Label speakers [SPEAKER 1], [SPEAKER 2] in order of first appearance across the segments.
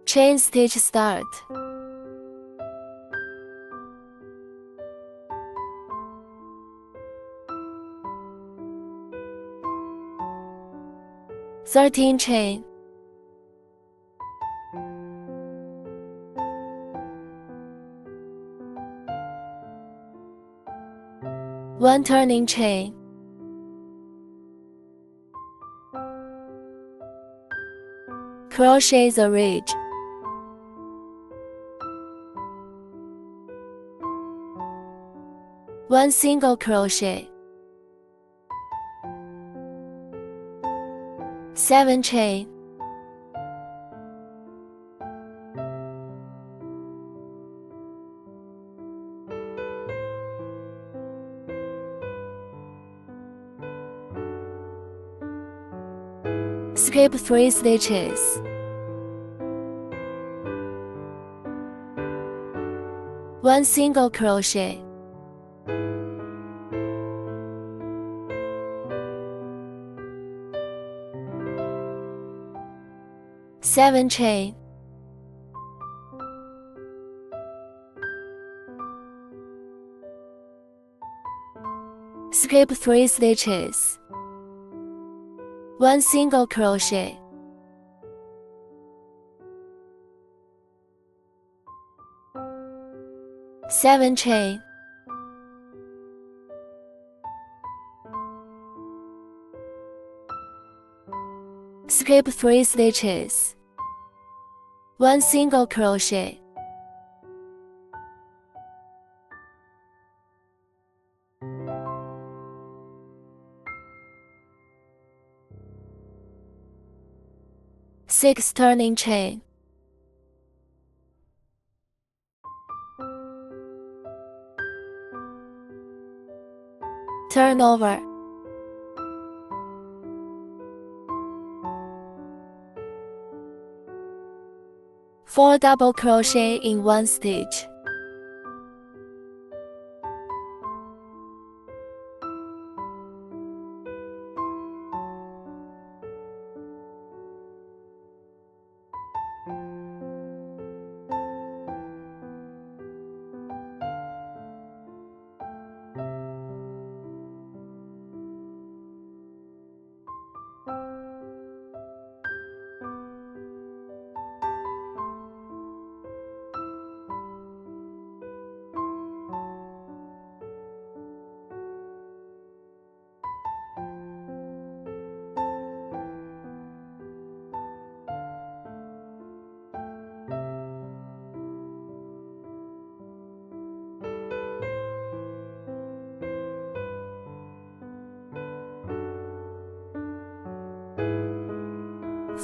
[SPEAKER 1] Chain stitch start. Thirteen chain. One turning chain. Crochet the ridge. One single crochet. 7 chain. Skip 3 stitches. 1 single crochet. 7 chain. Skip 3 stitches. 1 single crochet. 7 chain. Skip 3 stitches. 1 single crochet. 6 turning chain. Turn over. 4 double crochet in 1 stitch.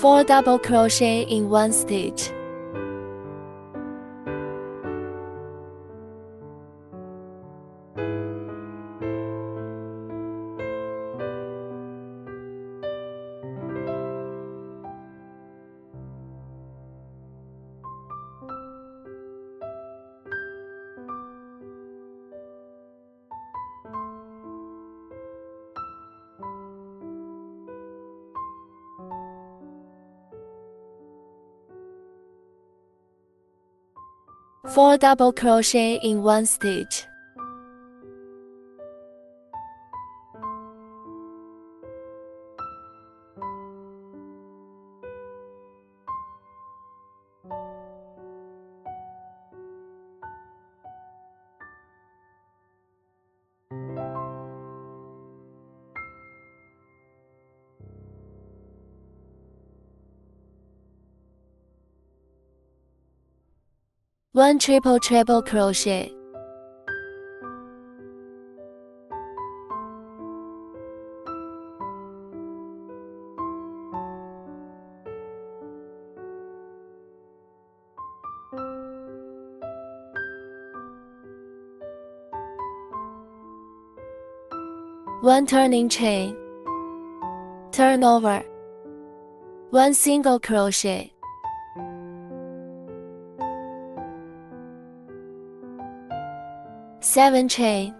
[SPEAKER 1] Four double crochet in 1 stitch. Four double crochet in 1 stitch. One triple crochet. One turning chain. Turn over. One single crochet. 7 chain.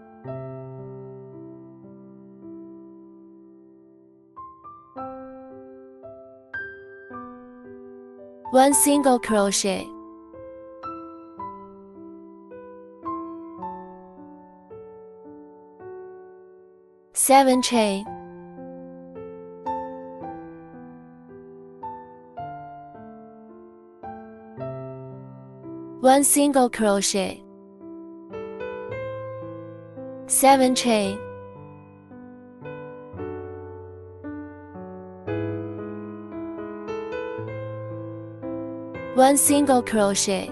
[SPEAKER 1] 1 single crochet, 7 chain, 1 single crochet, 7 chain, 1 single crochet,